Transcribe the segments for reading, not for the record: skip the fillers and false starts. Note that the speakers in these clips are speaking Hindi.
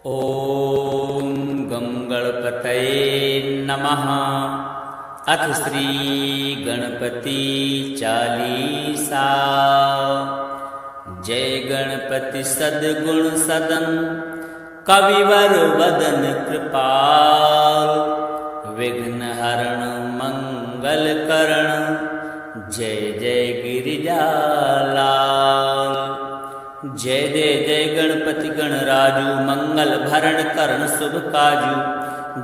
ॐ गं गणपतये नमः। अथ श्री गणपति चालीसा। जय गणपति सद्गुण सदन, कविवर वदन कृपाल, विघ्न हरण मंगल करण, जय जय गिरिजालाल। जय जय जय गणपति गणराजू, मंगल भरण करण शुभ काजू।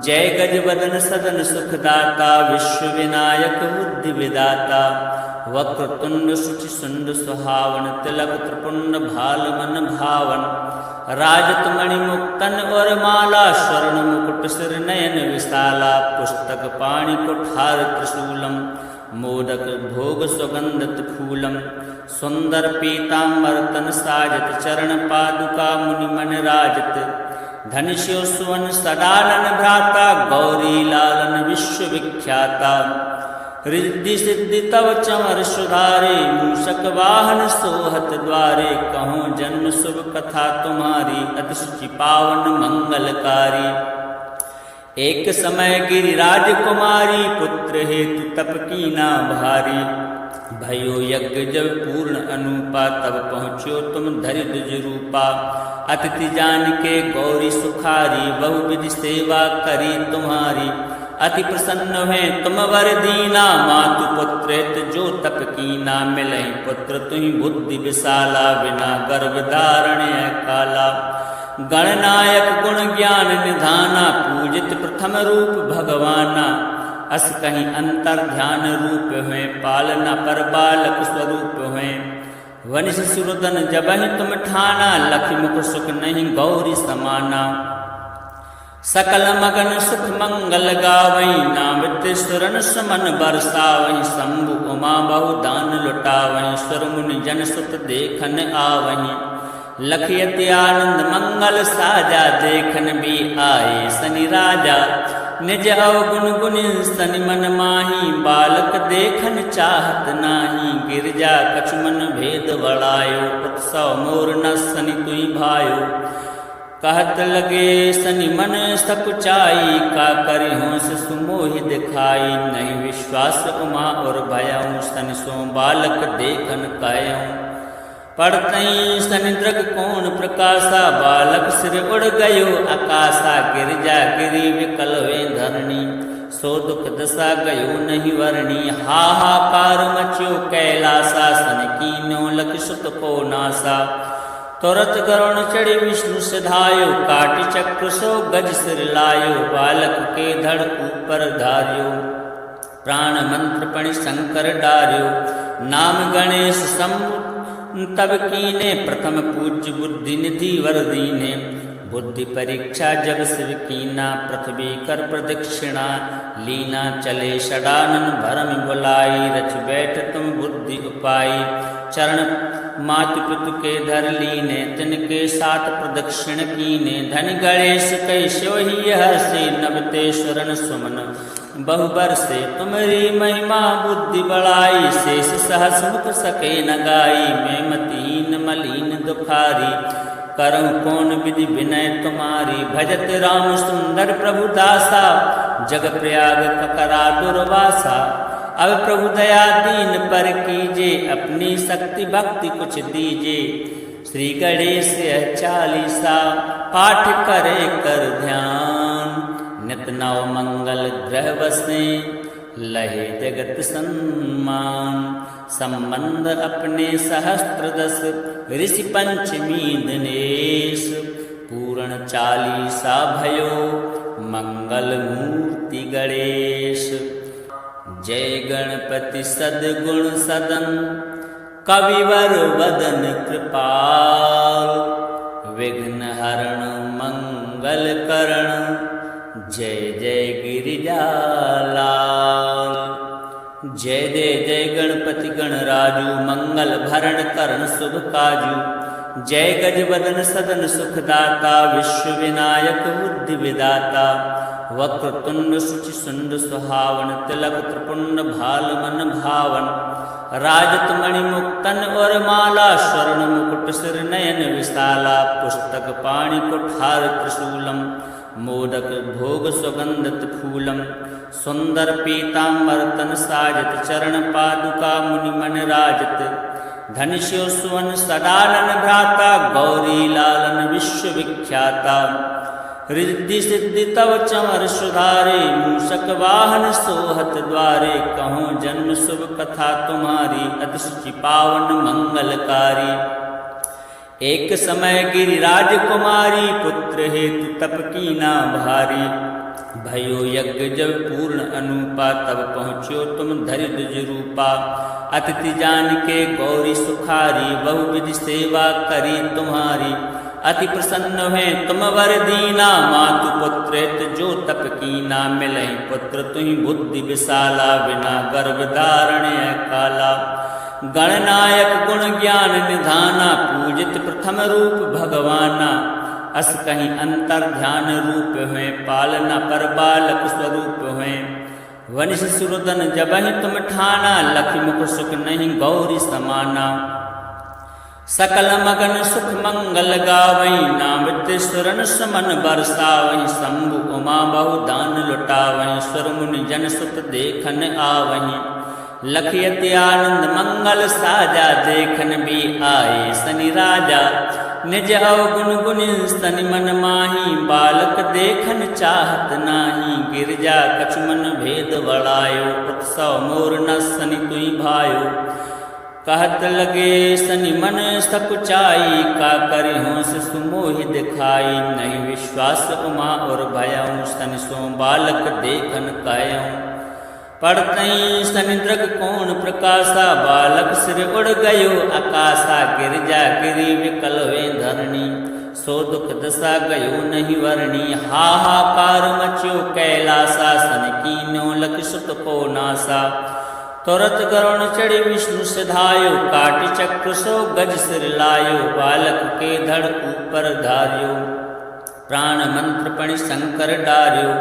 जय गजवदन सदन सुखदाता, विश्व विनायक बुद्धि विदाता। वक्रतुंड शुचि सुंड सुहावन, तिलक त्रिपुंड भाल मन भावन। राजत मणि मुक्तन और माला, स्वर्ण मुकुट सिर नयन विशाला। पुस्तक पाणि कुठार त्रिशूलम, मोदक भोग सुगंधत फूलम। सुंदर पीतांबर तन साजत, चरण पादुका मुनि मन राजत। धनुष्यो सुवन सदानन भ्राता, गौरी लालन विश्व विख्याता। रिद्धि सिद्धि तव चमर सुधारे, मूषक वाहन सोहत द्वारे। कहूँ जन्म शुभ कथा तुम्हारी, अति शुचि पावन मंगलकारी। एक समय गिरिराज कुमारी, पुत्र हेतु तप कीना भारी। भयो यज्ञ जब पूर्ण अनुपा, तब पहुँचो तुम धरि द्विज रूपा। अतिथि जान के गौरी सुखारी, बहुविधि सेवा करी तुम्हारी। अति प्रसन्न हुए तुम वर दीना, मातु पुत्र जो तप कीना। मिले पुत्र तुहि बुद्धि विशाला, बिना गर्भ धारण काला। गणनायक गुण ज्ञान निधाना, पूजित प्रथम रूप भगवाना। अस कहीं अंतर ध्यान रूप हुए, पालना पर बालक स्वरूप हुए। वनिष सुरदन जबहि तुम ठाना, लखि मुख सुख नहीं गौरी समाना। सकल मगन सुख मंगल गावई, नामृत सुरन सुमन बरसावई। शंभु उमा बहु दान लुटावई, सुर मुनि जन सुत देखन आवही। लखियति आनंद मंगल साजा, देखन भी आए शनि राजा। निज अवगुण गुनि सनि मन माही, बालक देखन चाहत नाही। गिरजा कछु मन भेद बढ़ायो, उत्सव मोर न सनि तुई भायो। कहत लगे सनि मन सकुचाई, का करि होंस सुमोहि दिखाई। नहीं विश्वास उमा और भयऊँ, सनि सो बालक देखन कहऊँ। पढ़तई सनि दृग कोण प्रकाशा, बालक सिर उड़ गयो आकाशा। गिरजा गिरी विकल हुए धरणी, सो दुख दशा गयो नहीं वर्णी। हाहाकार मच्यो कैलासा, सनि कीन्यो लखि सुत को नासा। तुरत गरुण चढ़ी विष्णु सिधायो, काटि चक्र सो गज सिर लायो। बालक के धड़ ऊपर धार्यो, प्राण मंत्र पणि शंकर डार्यो। नाम गणेश शंभु तब कीने, प्रथम पूज्य बुद्धि निधि वर दीने। बुद्धि परीक्षा जब शिव कीना, पृथ्वी कर प्रदक्षिणा लीना। चले षडानन भरम बुलाई, रच बैठ तुम बुद्धि उपाई। चरण मातु पितु के धर लीने, तिनके साथ प्रदक्षिण कीने। धनि गणेश कई सोहि हर्षे, नवते सुरन सुमन बहुबर से। तुम्हारी महिमा बुद्धि बढ़ाई, शेष सहस मुख सके न गाई। मैं मतीन मलीन दुखारी, करऊँ कौन विधि विनय तुम्हारी। भजत राम सुंदर प्रभु दासा, जग प्रयाग ककरा दुर्वासा। अब प्रभु दया दीन पर कीजे, अपनी शक्ति भक्ति कुछ दीजे। श्री गणेश चालीसा, पाठ करे कर ध्यान। नित नव मंगल ग्रह बसे, लहे जगत सम्मान। संबंध अपने सहस्त्र दस, ऋषि पंचमी दिनेश। पूर्ण चालीसा भयो, मंगल मूर्ति गणेश। जय गणपति सद्गुण सदन, कविवर वदन कृपाल। विघ्न हरण मंगल करण, जय जय गिरिजालाल। जय जय जय गणपति गणराजू, मंगल भरण करण शुभ काजू। जय गजवदन सदन सुखदाता विश्व विनायक बुद्धि विदाता वक्रतुंड शुचि सुंड सुहावन तिलक त्रिपुंड भाल मन भावन राजत मणि मुक्तन और माला स्वर्ण मुकुट सिर नयन विशाला पुस्तक पाणि कुठार त्रिशूलम मोदक भोग सुगंधत फूलम सुंदर पीतांबर तन साजत चरण पादुका मुनि मन राजत धनुष्यो सुवन सदानन भ्राता गौरी लालन विश्व विख्याता रिद्धि सिद्धि तव चमर सुधारे मूषक वाहन सोहत द्वारे कहूँ जन्म शुभ कथा तुम्हारी अतिशि पावन मंगलकारी। एक समय गिरिराज कुमारी पुत्र हेतु तप कीना भारी भयो यज्ञ जब पूर्ण अनुपा तब पहुँच्यो तुम धरि द्विज रूपा अतिथि जान के गौरी सुखारी बहुविधि सेवा करी तुम्हारी अति प्रसन्न हुए तुम वर दीना मातु पुत्र जो तप कीना मिले पुत्र तुहि बुद्धि विशाला बिना गर्भ धारण काला गणनायक गुण ज्ञान निधाना पूजित प्रथम रूप भगवाना अस कहीं अंतर ध्यान रूप हुए पालना पर बालक स्वरूप हुए वनिष सुरदन जबहि तुम ठाना लखि मुख सुख नहीं गौरी समाना सकल मगन सुख मंगल गावई नामृत सुरन सुमन बरसावई शंभु उमा बहु दान लुटावई सुर मुनि जन सुत देखन आवही लखियति आनंद मंगल साजा देखन भी आए सनि राजा निज अवगुण गुनि स्तनि मन माही बालक देखन चाहत नाही गिरजा कछुमन भेद बड़ायो उत्सव मोर न सनि तुई भायो कहत लगे सनि मन सकुचाई का करि होंस सुमोहि दिखाई नहीं विश्वास उमा और भयऊँ सनि सो बालक देखन कहऊँ पढ़तई सनि दृग कोण प्रकाशा बालक सिर उड़ गयो आकाशा गिरजा गिरी विकल वे धरणी सो दुख दशा गयो नहीं वर्णी हाहाकार मच्यो कैलासा सन कीन्यो लख सुत को नासा तुरत गरुण चढ़ी विष्णु सिधायो काटि चक्र सो गज सिर लायो बालक के धड़ ऊपर धार्यो प्राण मंत्र पणि शंकर डार्यो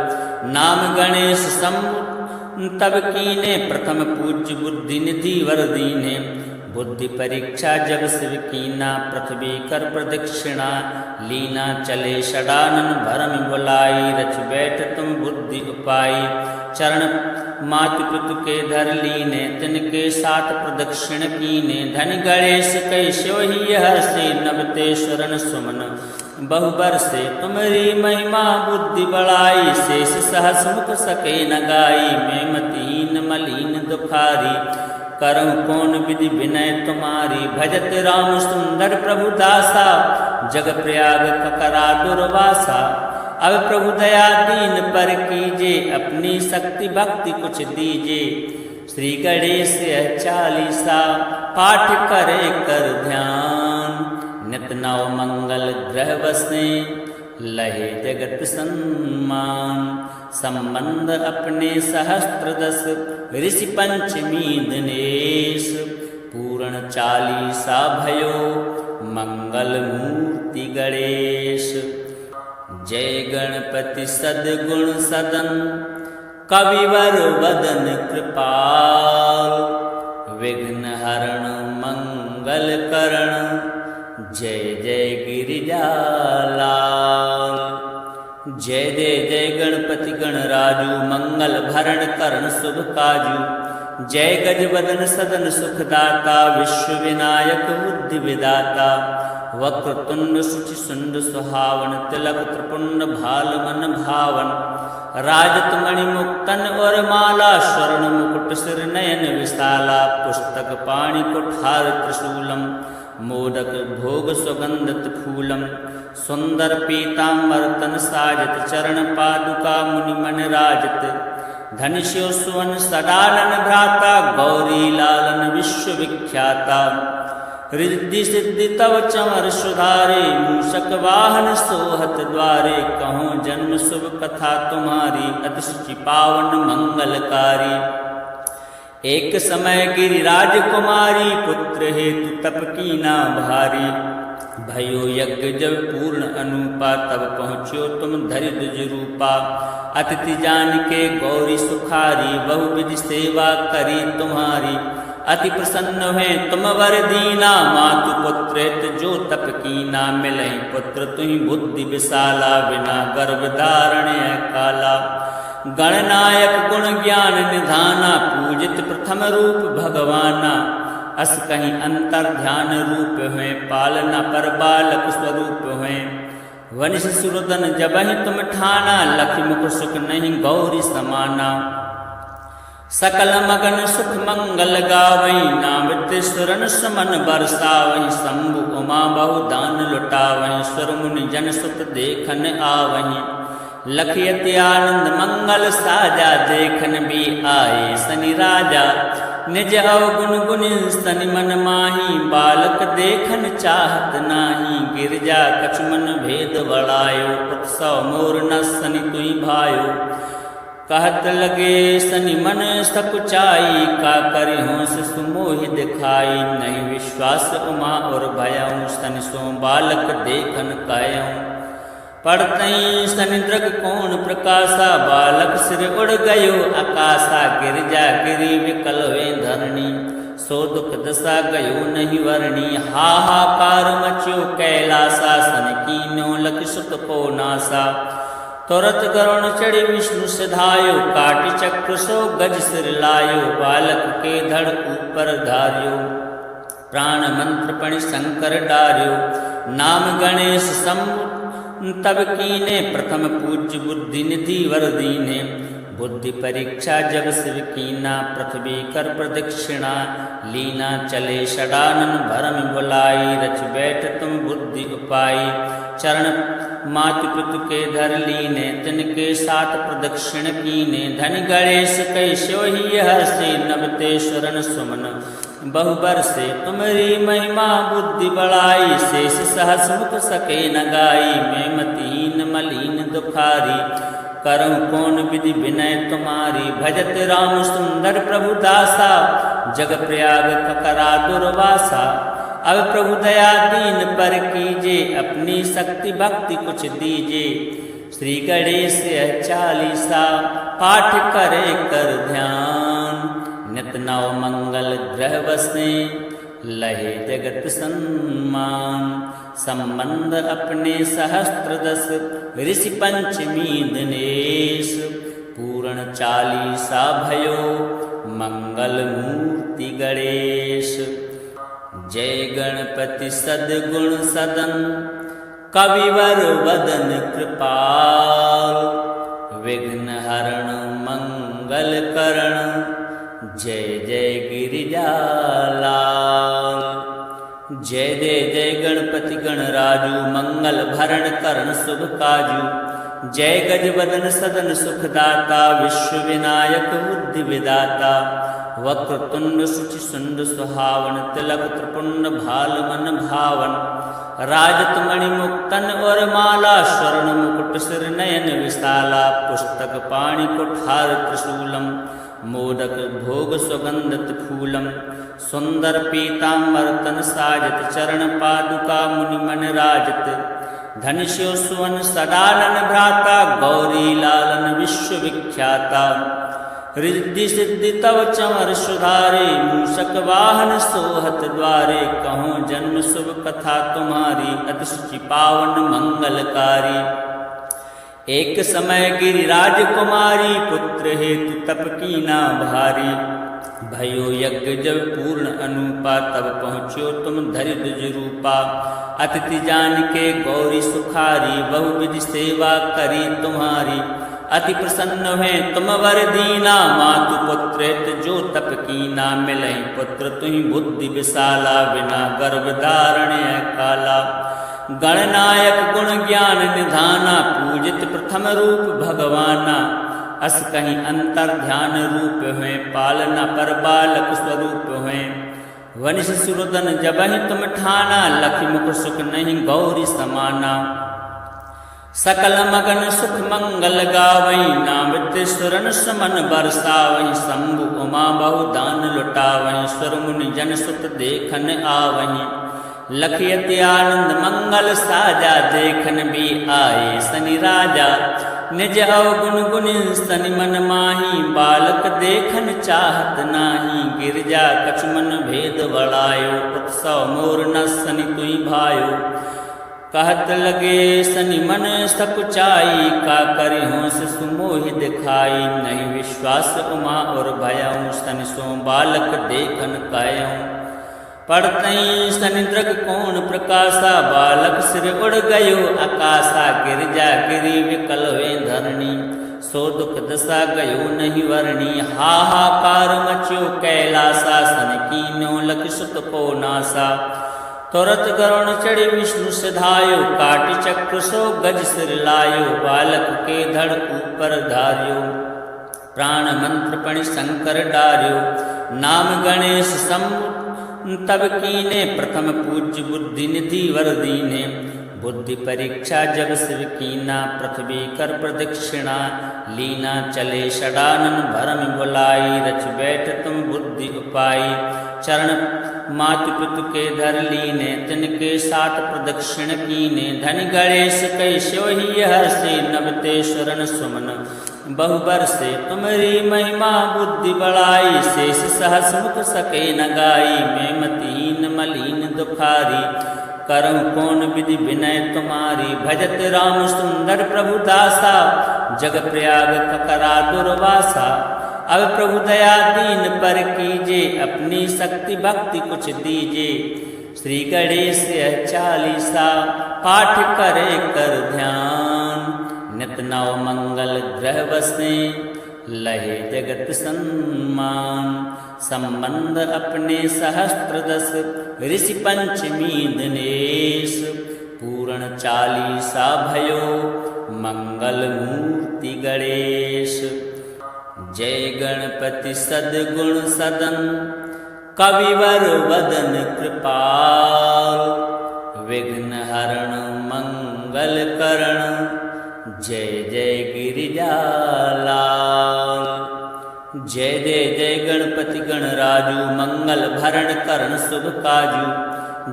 नाम गणेश शंभु तब कीने प्रथम पूज्य बुद्धि निधि वर दीने बुद्धि परीक्षा जब शिव कीना पृथ्वी कर प्रदक्षिणा लीना चले षडानन भरम बुलाई रच बैठ तुम बुद्धि उपाई चरण मातु पितु के धर लीने तिनके साथ प्रदक्षिण कीने धन गणेश कैश्यो ही हर्षे नवते शरण सुमन बहुबर से तुम्हारी महिमा बुद्धि बढ़ाई शेष सहस मुख सके न गाई मैं मतीन मलीन दुखारी करम कौन विधि विनय तुम्हारी भजत राम सुंदर प्रभु दासा जग प्रयाग ककरा दुर्वासा अब प्रभु दया दीन पर कीजे अपनी शक्ति भक्ति कुछ दीजे श्री गणेश 40 पाठ करे कर ध्यान नित नव मंगल ग्रह बसे लहे जगत सम्मान संबंध अपने सहस्त्र दस ऋषि पंचमी दिनेश पूर्ण 40 भयो मंगल मूर्ति गणेश। जय गणपति सद्गुण सदन कविवर वदन कृपाल विघ्न हरण मंगल करण जय जय गिरिजालाल। जय जय गणपति गणराजू मंगल भरण करण शुभ काजू जय गजवदन सदन सुखदाता विश्व विनायक बुद्धि विदाता वक्रतुंड शुचि सुंड सुहावन तिलक त्रिपुंड भाल मन भावन राजत मणि मुक्तन और माला स्वर्ण मुकुट सिर नयन विशाला पुस्तक पाणि कुठार त्रिशूलम मोदक भोग सुगंधत फूलम सुंदर पीतांबर तन साजत चरण पादुका मुनि मन राजत धनुष्यो सुवन सदानन भ्राता गौरी लालन विश्व विख्याता रिद्धि सिद्धि तव चमर सुधारे मूषक वाहन सोहत द्वारे कहूँ जन्म शुभ कथा तुम्हारी अतिशि पावन मंगलकारी। एक समय गिरिराज कुमारी पुत्र हेतु तप कीना भारी भयो यज्ञ जब पूर्ण अनूपा, तब पहुँच्यो तुम धरि द्विज रूपा। अतिथि जान के गौरी सुखारी, बहु विधि सेवा करी तुम्हारी। अति प्रसन्न हुए तुम वर दीना, मातु पुत्र जो तप कीना। मिलै पुत्र तुहि बुद्धि विशाला, बिना गर्भ धारण काला। गणनायक गुण ज्ञान निधाना, पूजित प्रथम रूप भगवाना। अस कहीं अंतर ध्यान रूप हुए, पालना पर बालक स्वरूप हुए। वनिष सुरदन जबहि तुम ठाना, लखि मुख सुख नहीं गौरी समाना। सकल मगन सुख मंगल गावई, नामृत सुरन सुमन बरसावई। शंभु उमा बहु दान लुटावई, सुर मुनि जन सुत देखन आवही। लखियति आनंद मंगल साजा, देखन भी आए शनि राजा। निज अवगुण गुनि स्तनि मन माही, बालक देखन चाहत नाही। गिरजा कछ मन भेद बढ़ायो, उत्सव मोर न सनि तुई भायो। कहत लगे सनि मन सकुचाई, का करि होंस सुमोहि दिखाई। नहीं विश्वास उमा और भयऊँ, सनि सो बालक देखन कहऊँ। पढ़तई सनि दृग कोण प्रकाशा, बालक सिर उड़ गयो आकाशा। गिरजा गिरी विकल हुए धरणी, सो दुख दशा गयो नहीं वर्णी। हाहाकार मच्यो कैलासा, सन कीन्यो लख सुत को नासा। तुरत गरुण चढ़ी विष्णु सिधायो, काटि चक्र सो गज सिर लायो। बालक के धड़ ऊपर धार्यो, प्राण मंत्र पणि शंकर डार्यो। नाम गणेश शंभु तब कीने, प्रथम पूज्य बुद्धि निधि वर दीने। बुद्धि परीक्षा जब शिव कीना, पृथ्वी कर प्रदक्षिणा लीना। चले षडानन भरम बुलाई, रच बैठ तुम बुद्धि उपाई। चरण मातु पितु के धर लीने, तिनके साथ प्रदक्षिण कीने। धनि गणेश कैसो ही हर्षे, नवतेश्वरन सुमन बहुबर से। तुम्हारी महिमा बुद्धि बढ़ाई, शेष सहस मुख सके न गाई। मैं मतीन मलीन दुखारी, करऊँ कौन विधि विनय तुम्हारी। भजत राम सुंदर प्रभु दासा, जग प्रयाग ककरा दुर्वासा। अब प्रभु दया दीन पर कीजे, अपनी शक्ति भक्ति कुछ दीजे। श्री गणेश चालीसा, पाठ करे कर ध्यान। नित नव मंगल ग्रह बसे, लहे जगत सम्मान। संबंध अपने सहस्त्र दस, ऋषि पंचमी दिनेश। पूर्ण चालीसा भयो, मंगल मूर्ति गणेश। जय गणपति सद्गुण सदन, कविवर वदन कृपाल। विघ्न हरण मंगल करण, जय जय गिरिजालाल। जय जय जय गणपति गणराजू, मंगल भरण करण शुभ काजू। जय गजवदन सदन सुखदाता, विश्व विनायक बुद्धि विदाता। वक्रतुंड शुचि सुंड सुहावन, तिलक त्रिपुंड भाल मन भावन। राजत मणि मुक्तन और माला, स्वर्ण मुकुट सिर नयन विशाला। पुस्तक पाणि कुठार त्रिशूलम, मोदक भोग सुगंधत फूलम। सुंदर पीतांबर तन साजत, चरण पादुका मुनि मन राजत। धनुष्यो सुवन सदानन भ्राता, गौरी लालन विश्व विख्याता। रिद्धि सिद्धि तव चमर सुधारे, मूषक वाहन सोहत द्वारे। कहूँ जन्म शुभ कथा तुम्हारी, अति शुचि पावन मंगलकारी। एक समय गिरिराज कुमारी, पुत्र हेतु तप कीना भारी। भयो यज्ञ जब पूर्ण अनूपा, तब पहुँच्यो तुम धरि द्विज रूपा। अतिथि जान के गौरी सुखारी, बहु विधि सेवा करी तुम्हारी। अति प्रसन्न हुए तुम वर दीना, मातु पुत्र जो तप कीना। मिलै पुत्र तुहि बुद्धि विशाला, बिना गर्भ धारण काला। गणनायक गुण ज्ञान निधाना, पूजित प्रथम रूप भगवाना। अस कहीं अंतर ध्यान रूप हुए, पालना पर बालक स्वरूप हुए। वनिष सुरदन जबहि तुम ठाना, लखि मुख सुख नहीं गौरी समाना। सकल मगन सुख मंगल गावई, नामृत सुरन सुमन बरसावई। शंभु उमा बहु दान लुटावई, सुर मुनि जन सुत देखन आवही। लखियति आनंद मंगल साजा, देखन भी आए सनि राजा। निज अवगुण गुण सनि मन माही, बालक देखन चाहत नाही। गिरजा कछु मन भेद बढ़ायो, उत्सव मोर न सनि तुई भायो। कहत लगे सनि मन सकुचाई, का करि होंस सुमोहि दिखाई। नहीं विश्वास उमा और भयऊँ, सनि सो बालक देखन कहऊँ। पढ़तई सनि दृग कोण प्रकाशा, बालक सिर उड़ गयो आकाशा। गिरजा गिरी विकल हुए धरणी, सो दुख दशा गयो नहीं वर्णी। हाहाकार मच्यो कैलासा, सन कीन्यो लख सुत को नासा। तुरत गरुण चढ़ी विष्णु सिधायो, काटि चक्र सो गज सिर लायो। बालक के धड़ ऊपर धार्यो, प्राण मंत्र पणि शंकर डार्यो। नाम गणेश शंभु तब कीने, प्रथम पूज्य बुद्धि निधि वर दीने। बुद्धि परीक्षा जब शिव कीना, पृथ्वी कर प्रदक्षिणा लीना। चले षडानन भरम बुलाई, रच बैठ तुम बुद्धि उपाई। चरण मातु पितु के धर लीने, तिनके साथ प्रदक्षिण कीने। धनि गणेश कई सोहि हर्षे, नवते शरण सुमन बहुबर से। तुमरी महिमा बुद्धि बढ़ाई, शेष सहस मुख सके न गाई। मैं मतिहीन मलिन दुखारी, करम कौन विधि विनय तुम्हारी। भजत राम सुंदर प्रभु दासा, जग प्रयाग ककरा दुर्वासा। अब प्रभु दया दीन पर कीजे, अपनी शक्ति भक्ति कुछ दीजे। श्री गणेश 40 पाठ करे कर ध्यान। नित नव मंगल ग्रह बसे, लहे जगत सम्मान। संबंध अपने सहस्त्र दस, ऋषि पंचमी दिनेश। पूर्ण 40 भयो, मंगल मूर्ति गणेश। जय गणपति सद्गुण सदन, कविवर वदन कृपाल। विघ्न हरण मंगल करण, जय जय गिरिजालाल। जय जय जय गणपति गणराजु, मंगल भरण करण शुभ काजु।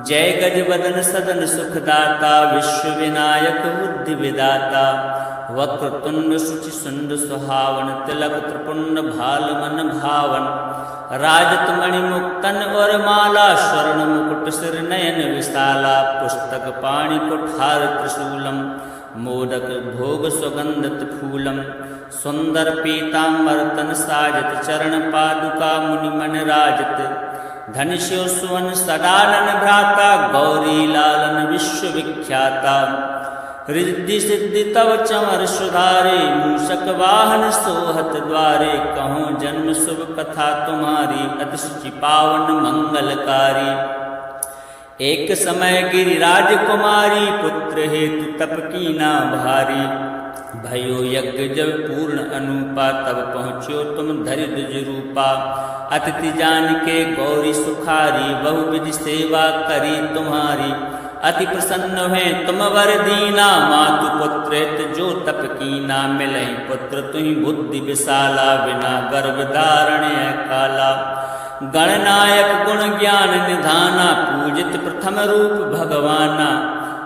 जय गज वदन सदन सुखदाता, विश्व विनायक बुद्धि विदाता। वक्रतुंड शुचि सुंड सुहावन, तिलक त्रिपुंड भाल मन भावन। राजत मणि मुक्तन और माला, स्वर्ण मुकुट सिर नयन विशाला। पुस्तक पाणि कुठार त्रिशूलम, मोदक भोग सुगंधत फूलम। सुंदर पीतांबर तन साजत, चरण पादुका मुनि मन राजत। धनुष्यो सुवन सदानन भ्राता, गौरी लालन विश्व विख्याता। रिद्धि सिद्धि तव चमर सुधारे, मूषक वाहन सोहत द्वारे। कहूँ जन्म शुभ कथा तुम्हारी, अति शुचि पावन मंगलकारी। एक समय गिरिराज कुमारी, पुत्र हेतु तप कीना भारी। भयो यज्ञ जब पूर्ण अनुपा, तब पहुँच्यो तुम धरि द्विज रूपा। अतिथि जान के गौरी सुखारी, बहुविधि सेवा करी तुम्हारी। अति प्रसन्न हुए तुम वर दीना, मातु पुत्र जो तप कीना। मिलहि पुत्र तुहि बुद्धि विशाला, बिना गर्भ धारण काला। गणनायक गुण ज्ञान निधाना, पूजित प्रथम रूप भगवाना।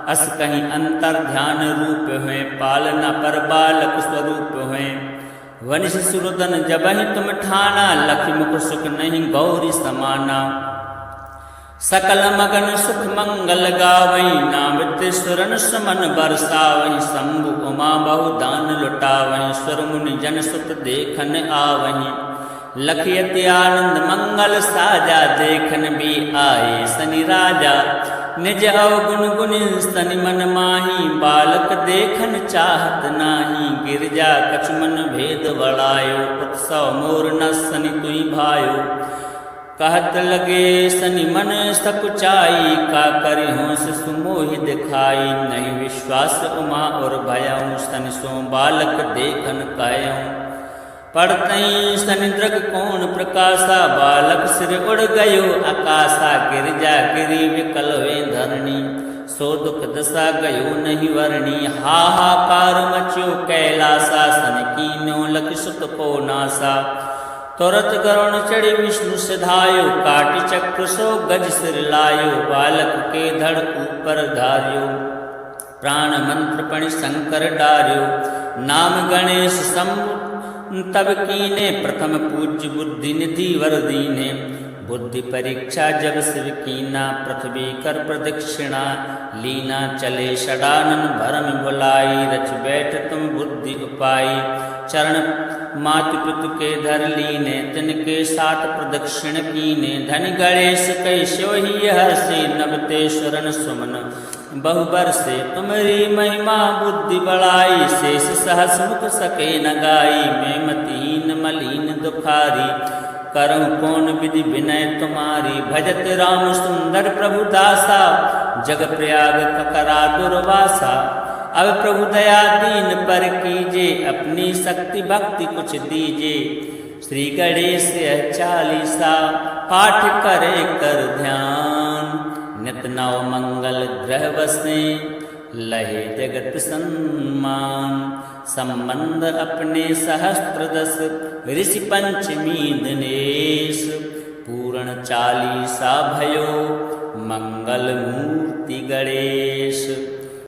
अस कहीं अंतर ध्यान रूप हुए, पालना पर बालक स्वरूप हुए। वनिश सुरदन जबहि तुम ठाना, लख मुख सुख नहीं गौरी समाना। सकल मगन सुख मंगल गावई, नामित सुरन सुमन बरसावई। शंभु उमा बहु दान लुटावई, सुर मुनि जन सुत देखन आवही। लखियति आनंद मंगल साजा, देखन भी आए सनि राजा। निज अवगुण गुण सनि मन माही, बालक देखन चाहत नाही। गिरजा कछु मन भेद बढ़ायो, उत्सव मोर न सनि तुई भायो। कहत लगे सनि मन सकुचाई, का करि होंस सुमोहि दिखाई। नहीं विश्वास उमा और भयऊँ, सनि सो बालक देखन कहऊँ। पढ़तई सनि दृग कोण प्रकाशा, बालक सिर उड़ गयो आकाशा। गिरजा गिरी विकल हुए धरणी, सो दुख दशा गयो नहीं वर्णी। हाहाकार मच्यो कैलासा, सन कीन्यो लख सुत को नासा। तुरत गरुण चढ़ी विष्णु सिधायो, काटि चक्र सो गज सिर लायो, बालक के धड़ ऊपर धार्यो, प्राण मंत्र पणि शंकर डार्यो, नाम गणेश शंभु तब कीने, प्रथम पूज्य बुद्धि निधि वर दीने, बुद्धि परीक्षा जब शिव कीना, पृथ्वी कर प्रदक्षिणा लीना, चले षडानन भरम बुलाई, रच बैठ तुम बुद्धि उपाई, चरण मातु पितु के धर लीने, तिनके साथ प्रदक्षिण कीने, धन गणेश कई सोही हर्षे, नबते शरण सुमन बहुबर से, तुम्हारी महिमा बुद्धि बढ़ाई, शेष सहस मुख सके न गाई, मैं मतीन मलीन दुखारी, करम कौन विधि विनय तुम्हारी, भजत राम सुंदर प्रभु दासा, जग प्रयाग ककरा दुर्वासा, अब प्रभु दया दीन पर कीजे, अपनी शक्ति भक्ति कुछ दीजे, श्री गणेश 40 पाठ करे कर ध्यान, नित नव मंगल ग्रह बसे, लहे जगत सम्मान, संबंध अपने सहस्त्र 10, ऋषि पंचमी दिनेश, पूर्ण 40 भयो, मंगल मूर्ति गणेश।